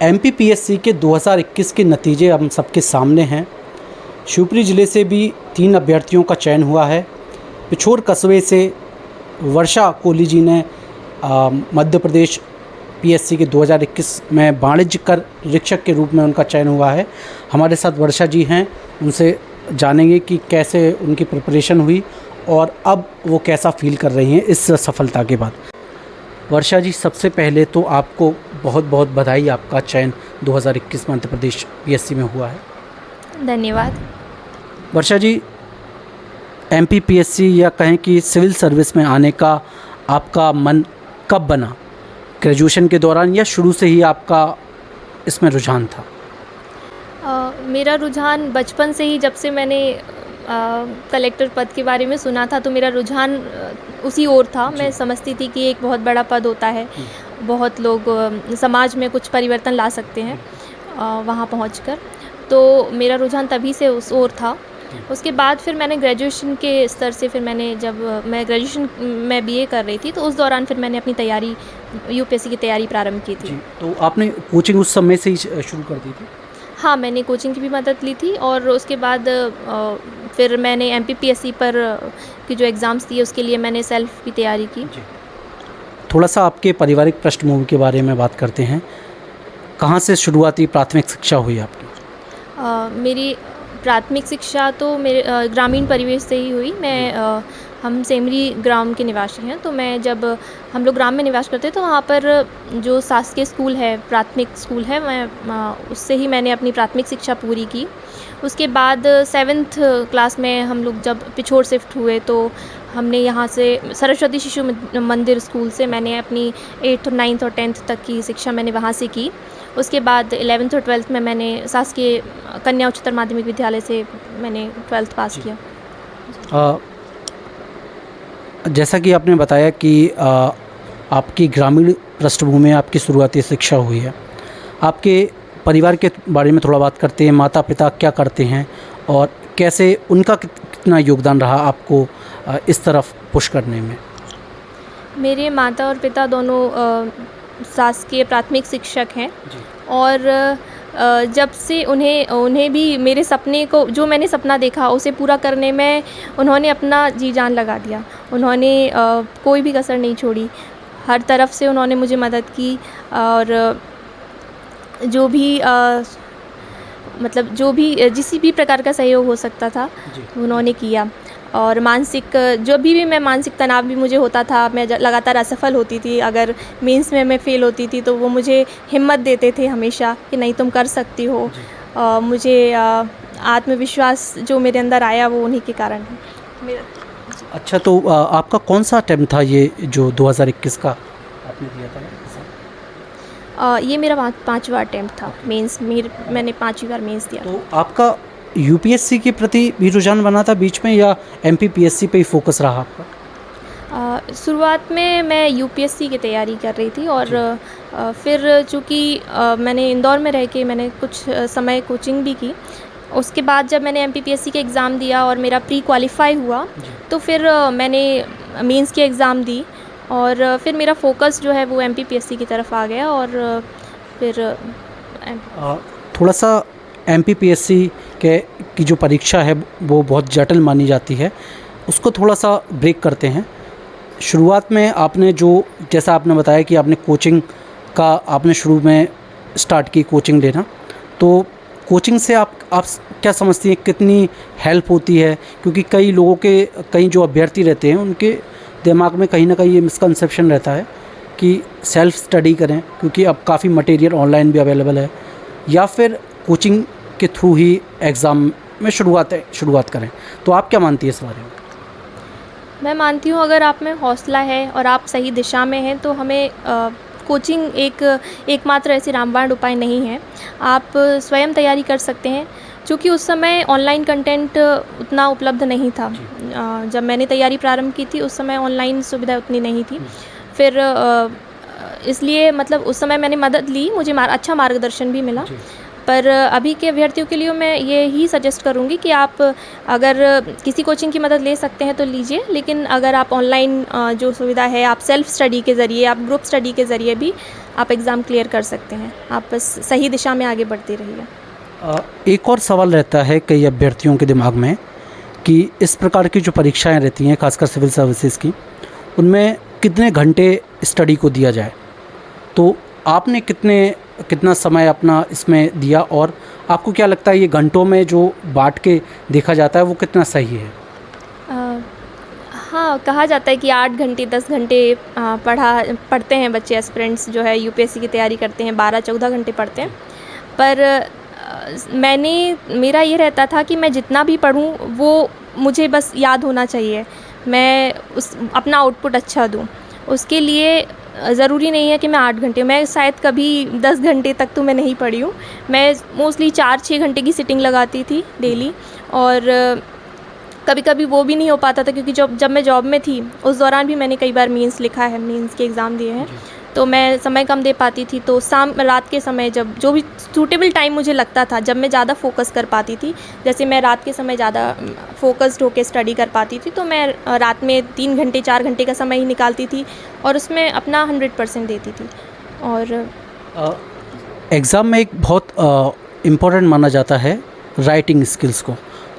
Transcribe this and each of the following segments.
MPPSC के 2021 के नतीजे हम सबके सामने हैं। शिवपुरी ज़िले से भी 3 अभ्यर्थियों का चयन हुआ है। पिछोर कस्बे से वर्षा कोहली जी ने मध्य प्रदेश पीएससी के 2021 में वाणिज्य कर निरीक्षक के रूप में उनका चयन हुआ है। हमारे साथ वर्षा जी हैं, उनसे जानेंगे कि कैसे उनकी प्रिपरेशन हुई और अब वो कैसा फील कर रही हैं इस सफलता के बाद। वर्षा जी, सबसे पहले तो आपको बहुत बहुत बधाई, आपका चयन 2021 मध्य प्रदेश पीएससी में हुआ है। धन्यवाद। वर्षा जी, एमपीपीएससी या कहें कि सिविल सर्विस में आने का आपका मन कब बना? ग्रेजुएशन के दौरान या शुरू से ही आपका इसमें रुझान था? मेरा रुझान बचपन से ही, जब से मैंने कलेक्टर पद के बारे में सुना था तो मेरा रुझान उसी ओर था। मैं समझती थी कि एक बहुत बड़ा पद होता है, बहुत लोग समाज में कुछ परिवर्तन ला सकते हैं वहाँ पहुँचकर। तो मेरा रुझान तभी से उस ओर था। उसके बाद फिर मैंने ग्रेजुएशन के स्तर से, फिर मैंने जब मैं ग्रेजुएशन में बीए कर रही थी तो उस दौरान फिर मैंने अपनी तैयारी, यूपीएससी की तैयारी प्रारंभ की थी। तो आपने कोचिंग उस समय से ही शुरू कर दी थी? हाँ, मैंने कोचिंग की भी मदद ली थी और उसके बाद फिर मैंने एमपीपीएससी पर की जो एग्ज़ाम्स दिए उसके लिए मैंने सेल्फ भी तैयारी की। थोड़ा सा आपके पारिवारिक पृष्ठभूमि के बारे में बात करते हैं। कहाँ से शुरुआती प्राथमिक शिक्षा हुई आपकी? मेरी प्राथमिक शिक्षा तो मेरे ग्रामीण परिवेश से ही हुई। हम सेमरी ग्राम के निवासी हैं, तो मैं जब हम लोग ग्राम में निवास करते तो वहाँ पर जो शासकीय स्कूल है, प्राथमिक स्कूल है, मैं उससे ही मैंने अपनी प्राथमिक शिक्षा पूरी की। उसके बाद 7th क्लास में हम लोग जब पिछोर शिफ्ट हुए तो हमने यहाँ से सरस्वती शिशु मंदिर स्कूल से मैंने अपनी 8th, 9th और 10th तक की शिक्षा मैंने वहाँ से की। उसके बाद 11th और 12th में मैंने शासकीय कन्या उच्चतर माध्यमिक विद्यालय से मैंने 12th पास किया। जैसा कि आपने बताया कि आपकी ग्रामीण पृष्ठभूमि में आपकी शुरुआती शिक्षा हुई है। आपके परिवार के बारे में थोड़ा बात करते हैं। माता पिता क्या करते हैं और कैसे उनका कितना योगदान रहा आपको इस तरफ पुश करने में? मेरे माता और पिता दोनों शासकीय प्राथमिक शिक्षक हैं और जब से उन्हें भी मेरे सपने को, जो मैंने सपना देखा उसे पूरा करने में उन्होंने अपना जी जान लगा दिया। उन्होंने कोई भी कसर नहीं छोड़ी, हर तरफ से उन्होंने मुझे मदद की और जो भी मतलब जो भी जिसी भी प्रकार का सहयोग हो सकता था उन्होंने किया। और जब भी मैं मानसिक तनाव भी मुझे होता था, मैं लगातार असफल होती थी, अगर मेंस में मैं फ़ेल होती थी तो वो मुझे हिम्मत देते थे हमेशा कि नहीं तुम कर सकती हो। मुझे आत्मविश्वास जो मेरे अंदर आया वो उन्हीं के कारण है। अच्छा, तो आपका कौन सा अटेम्प्ट था ये जो 2021 का आपने दिया था? ये मेरा 5वां अटेम्प्ट था मेंस। मैंने 5वीं बार मेंस दिया। तो आपका यूपीएससी के प्रति भी रुझान बना था बीच में या एमपीपीएससी पे ही फोकस रहा आपका? शुरुआत में मैं यूपीएससी की तैयारी कर रही थी और फिर चूँकि मैंने इंदौर में रह के मैंने कुछ समय कोचिंग भी की। उसके बाद जब मैंने एमपीपीएससी के एग्ज़ाम दिया और मेरा प्री क्वालिफाई हुआ तो फिर मैंने मेंस के एग्ज़ाम दी और फिर मेरा फोकस जो है वो एमपीपीएससी की तरफ आ गया। और फिर थोड़ा सा एमपीपीएससी की जो परीक्षा है वो बहुत जटिल मानी जाती है, उसको थोड़ा सा ब्रेक करते हैं। शुरुआत में आपने जैसा आपने बताया कि आपने कोचिंग का आपने शुरू में स्टार्ट की कोचिंग लेना, तो कोचिंग से आप क्या समझती हैं कितनी हेल्प होती है? क्योंकि कई जो अभ्यर्थी रहते हैं उनके दिमाग में कहीं ना कहीं ये मिसकंसेप्शन रहता है कि सेल्फ स्टडी करें, क्योंकि अब काफ़ी मटेरियल ऑनलाइन भी अवेलेबल है, या फिर कोचिंग के थ्रू ही एग्ज़ाम में शुरुआत करें। तो आप क्या मानती हैं इस बारे में? मैं मानती हूँ अगर आप में हौसला है और आप सही दिशा में हैं तो हमें कोचिंग एकमात्र ऐसी रामबाण उपाय नहीं है। आप स्वयं तैयारी कर सकते हैं, क्योंकि उस समय ऑनलाइन कंटेंट उतना उपलब्ध नहीं था। जब मैंने तैयारी प्रारंभ की थी उस समय ऑनलाइन सुविधा उतनी नहीं थी। फिर इसलिए मतलब उस समय मैंने मदद ली, मुझे अच्छा मार्गदर्शन भी मिला। पर अभी के अभ्यर्थियों के लिए मैं ये ही सजेस्ट करूँगी कि आप अगर किसी कोचिंग की मदद ले सकते हैं तो लीजिए, लेकिन अगर आप ऑनलाइन जो सुविधा है, आप सेल्फ स्टडी के ज़रिए, आप ग्रुप स्टडी के ज़रिए भी आप एग्ज़ाम क्लियर कर सकते हैं। आप बस सही दिशा में आगे बढ़ते रहिए। एक और सवाल रहता है कई अभ्यर्थियों के दिमाग में कि इस प्रकार की जो परीक्षाएं रहती हैं, खासकर सिविल सर्विसेज की, उनमें कितने घंटे स्टडी को दिया जाए। तो आपने कितना समय अपना इसमें दिया, और आपको क्या लगता है ये घंटों में जो बांट के देखा जाता है वो कितना सही है? हाँ, कहा जाता है कि 8 घंटे 10 घंटे पढ़ते हैं बच्चे, एस्पिरेंट्स जो है यूपीएससी की तैयारी करते हैं, 12-14 घंटे पढ़ते हैं। पर मेरा ये रहता था कि मैं जितना भी पढूं वो मुझे बस याद होना चाहिए, मैं अपना आउटपुट अच्छा दूं। उसके लिए ज़रूरी नहीं है कि मैं 8 घंटे, मैं शायद कभी 10 घंटे तक तो मैं नहीं पढ़ी हूँ। मैं मोस्टली 4-6 घंटे की सिटिंग लगाती थी डेली, और कभी कभी वो भी नहीं हो पाता था, क्योंकि जब मैं जॉब में थी उस दौरान भी मैंने कई बार मेंस लिखा है, मेंस के एग्ज़ाम दिए हैं, तो मैं समय कम दे पाती थी। तो रात के समय जब जो भी सूटेबल टाइम मुझे लगता था, जब मैं ज़्यादा फोकस कर पाती थी, जैसे मैं रात के समय ज़्यादा फोकस्ड होकर स्टडी कर पाती थी, तो मैं रात में 3 घंटे 4 घंटे का समय ही निकालती थी और उसमें अपना 100% देती थी। और एग्ज़ाम में एक बहुत इम्पोर्टेंट माना जाता है राइटिंग स्किल्स को।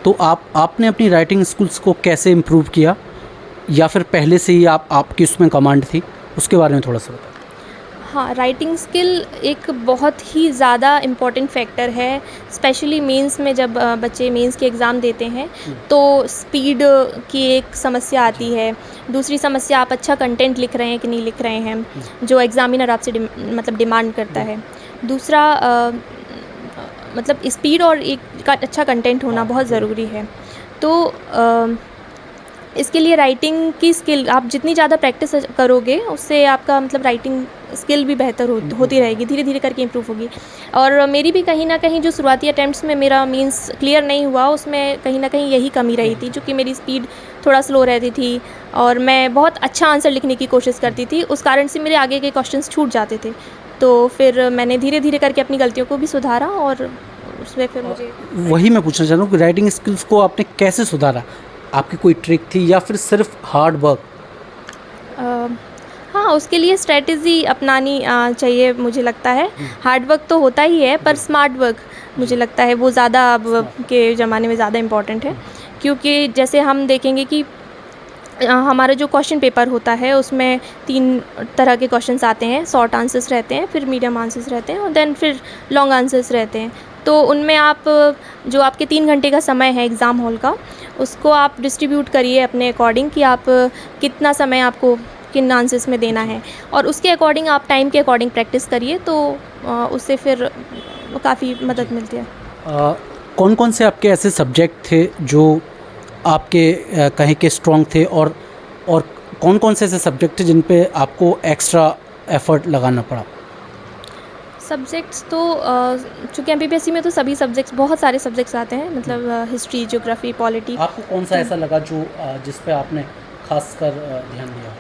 तो आपने अपनी राइटिंग स्किल्स को कैसे इम्प्रूव किया, या फिर पहले से ही आपकी उसमें कमांड थी, उसके बारे में थोड़ा सा बताएं। हाँ, राइटिंग स्किल एक बहुत ही ज़्यादा इम्पॉर्टेंट फैक्टर है, स्पेशली मेंस में। जब बच्चे मेंस के एग्ज़ाम देते हैं तो स्पीड की एक समस्या आती है। दूसरी समस्या, आप अच्छा कंटेंट लिख रहे हैं कि नहीं लिख रहे हैं, जो एग्ज़ामिनर आपसे डिमांड करता है। दूसरा मतलब स्पीड और एक अच्छा कंटेंट होना बहुत ज़रूरी है। तो इसके लिए राइटिंग की स्किल आप जितनी ज़्यादा प्रैक्टिस करोगे, उससे आपका मतलब राइटिंग स्किल भी बेहतर होती रहेगी, धीरे धीरे करके इम्प्रूव होगी। और मेरी भी कहीं ना कहीं जो शुरुआती अटैम्प्ट्स में मेरा मीन्स क्लियर नहीं हुआ, उसमें कहीं ना कहीं यही कमी रही थी, क्योंकि मेरी स्पीड थोड़ा स्लो रहती थी और मैं बहुत अच्छा आंसर लिखने की कोशिश करती थी। उस कारण से मेरे आगे के क्वेश्चंस छूट जाते थे। तो फिर मैंने धीरे धीरे करके अपनी गलतियों को भी सुधारा, और उसमें फिर मुझे वही मैं पूछना चाह रहा हूँ कि राइटिंग स्किल्स को आपने कैसे सुधारा? आपकी कोई ट्रिक थी या फिर सिर्फ हार्ड वर्क? हाँ, उसके लिए स्ट्रेटजी अपनानी चाहिए मुझे लगता है। हार्ड वर्क तो होता ही है, पर स्मार्ट वर्क मुझे लगता है वो ज़्यादा अब के ज़माने में ज़्यादा इम्पॉर्टेंट है। क्योंकि जैसे हम देखेंगे कि हमारा जो क्वेश्चन पेपर होता है उसमें 3 तरह के क्वेश्चंस आते हैं। शॉर्ट आंसर्स रहते हैं, फिर मीडियम आंसर्स रहते हैं, और देन फिर लॉन्ग आंसर्स रहते हैं। तो उनमें आप जो आपके 3 घंटे का समय है एग्ज़ाम हॉल का, उसको आप डिस्ट्रीब्यूट करिए अपने अकॉर्डिंग कि आप कितना समय आपको किन आंसर्स में देना है, और उसके अकॉर्डिंग आप टाइम के अकॉर्डिंग प्रैक्टिस करिए, तो उससे फिर काफ़ी मदद मिलती है। कौन कौन से आपके ऐसे सब्जेक्ट थे जो आपके कहीं के स्ट्रॉन्ग थे, और कौन कौन से ऐसे सब्जेक्ट थे जिन पे आपको एक्स्ट्रा एफ़र्ट लगाना पड़ा? सब्जेक्ट्स तो चूँकि एमपीपीएससी में तो सभी सब्जेक्ट्स, बहुत सारे सब्जेक्ट्स आते हैं, मतलब हिस्ट्री, ज्योग्राफी, पॉलिटी। आपको कौन सा ऐसा लगा जो जिस पे आपने खासकर ध्यान दिया?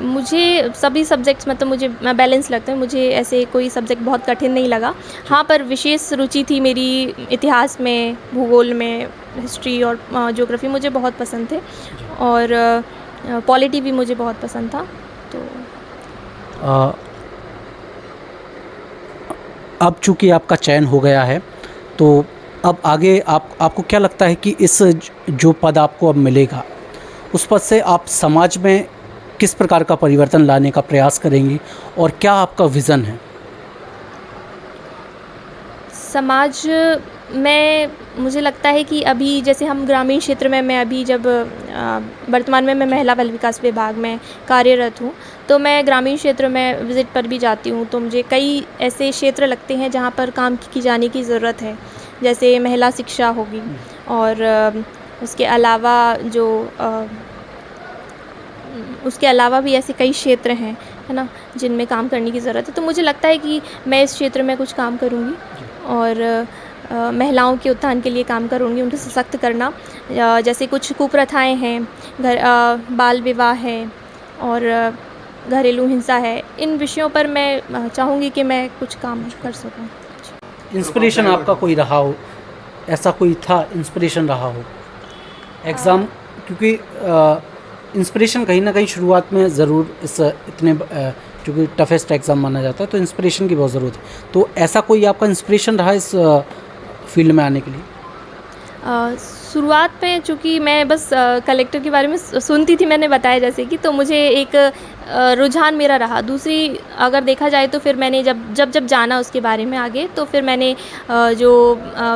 मुझे सभी सब्जेक्ट्स मतलब मुझे बैलेंस लगते हैं, मुझे ऐसे कोई सब्जेक्ट बहुत कठिन नहीं लगा। हाँ, पर विशेष रुचि थी मेरी इतिहास में, भूगोल में, हिस्ट्री और ज्योग्राफी मुझे बहुत पसंद थे, और पॉलिटी भी मुझे बहुत पसंद था। तो अब चूँकि आपका चयन हो गया है, तो अब आगे आपको क्या लगता है कि इस जो पद आपको अब मिलेगा, उस पद से आप समाज में किस प्रकार का परिवर्तन लाने का प्रयास करेंगी, और क्या आपका विज़न है? समाज में मुझे लगता है कि अभी जैसे हम ग्रामीण क्षेत्र में, मैं अभी जब वर्तमान में मैं महिला बाल विकास विभाग में कार्यरत हूँ, तो मैं ग्रामीण क्षेत्र में विज़िट पर भी जाती हूँ, तो मुझे कई ऐसे क्षेत्र लगते हैं जहाँ पर काम की जाने की ज़रूरत है। जैसे महिला शिक्षा होगी, और उसके अलावा भी ऐसे कई क्षेत्र हैं, है ना, जिनमें काम करने की ज़रूरत है। तो मुझे लगता है कि मैं इस क्षेत्र में कुछ काम करूँगी, और महिलाओं के उत्थान के लिए काम करूँगी, उनको सशक्त करना। जैसे कुछ कुप्रथाएं हैं, बाल विवाह है और घरेलू हिंसा है, इन विषयों पर मैं चाहूँगी कि मैं कुछ काम कर सकूँ। इंस्पिरेशन आपका कोई रहा हो, ऐसा कोई था इंस्पिरेशन रहा हो एग्ज़ाम, क्योंकि इंस्पिरेशन कहीं ना कहीं शुरुआत में ज़रूर इस इतने क्योंकि टफेस्ट एग्ज़ाम माना जाता है तो इंस्पिरेशन की बहुत ज़रूरत है, तो ऐसा कोई आपका इंस्पिरेशन रहा इस फील्ड में आने के लिए? शुरुआत में चूँकि मैं बस कलेक्टर के बारे में सुनती थी, मैंने बताया जैसे कि, तो मुझे एक रुझान मेरा रहा। दूसरी अगर देखा जाए तो फिर मैंने जब जाना उसके बारे में आगे, तो फिर मैंने जो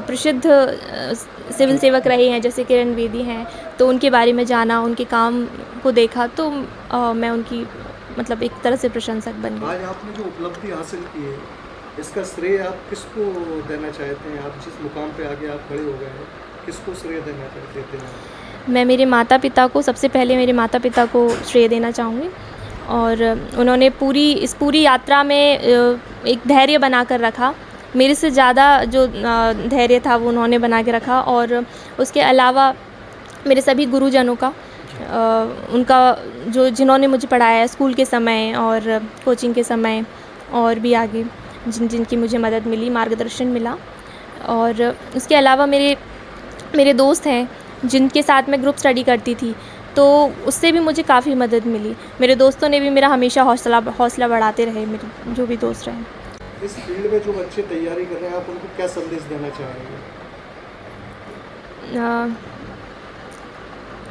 प्रसिद्ध सिविल सेवक रहे हैं जैसे किरण बेदी हैं, तो उनके बारे में जाना, उनके काम को देखा, तो मैं उनकी मतलब एक तरह से प्रशंसक बन गई। आज आपने जो उपलब्धि हासिल की है, इसका श्रेय आप किसको देना चाहते हैं? आप जिस मुकाम पे आगे आप खड़े हो गए हैं, किसको श्रेय देते हैं? मैं मेरे माता पिता को, सबसे पहले मेरे माता पिता को श्रेय देना चाहूँगी। और उन्होंने इस पूरी यात्रा में एक धैर्य बना कर रखा। मेरे से ज़्यादा जो धैर्य था वो उन्होंने बना के रखा। और उसके अलावा मेरे सभी गुरुजनों का, उनका जिन्होंने मुझे पढ़ाया स्कूल के समय और कोचिंग के समय, और भी आगे जिनकी मुझे मदद मिली, मार्गदर्शन मिला। और उसके अलावा मेरे दोस्त हैं जिनके साथ मैं ग्रुप स्टडी करती थी, तो उससे भी मुझे काफ़ी मदद मिली। मेरे दोस्तों ने भी मेरा हमेशा हौसला बढ़ाते रहे, मेरे जो भी दोस्त रहे। इस फील्ड में जो बच्चे तैयारी कर रहे हैं, आप उनको क्या संदेश देना चाहेंगे?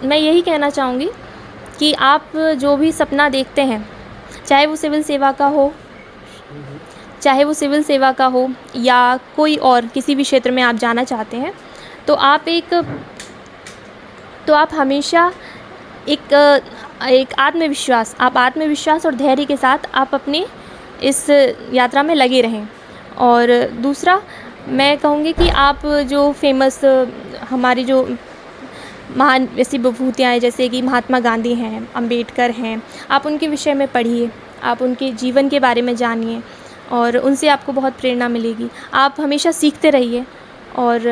मैं यही कहना चाहूँगी कि आप जो भी सपना देखते हैं, चाहे वो सिविल सेवा का हो, या कोई और किसी भी क्षेत्र में आप जाना चाहते हैं, तो आप हमेशा एक आत्मविश्वास और धैर्य के साथ आप अपनी इस यात्रा में लगे रहें। और दूसरा मैं कहूँगी कि आप जो फेमस हमारी जो महान ऐसी विभूतियाँ हैं जैसे कि महात्मा गांधी हैं, अंबेडकर हैं, आप उनके विषय में पढ़िए, आप उनके जीवन के बारे में जानिए, और उनसे आपको बहुत प्रेरणा मिलेगी। आप हमेशा सीखते रहिए। और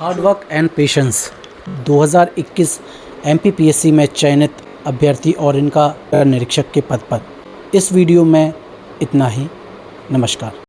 hard work and patience 2021 MPPSC में चयनित अभ्यर्थी और इनका निरीक्षक के पद पर। इस वीडियो में इतना ही। नमस्कार।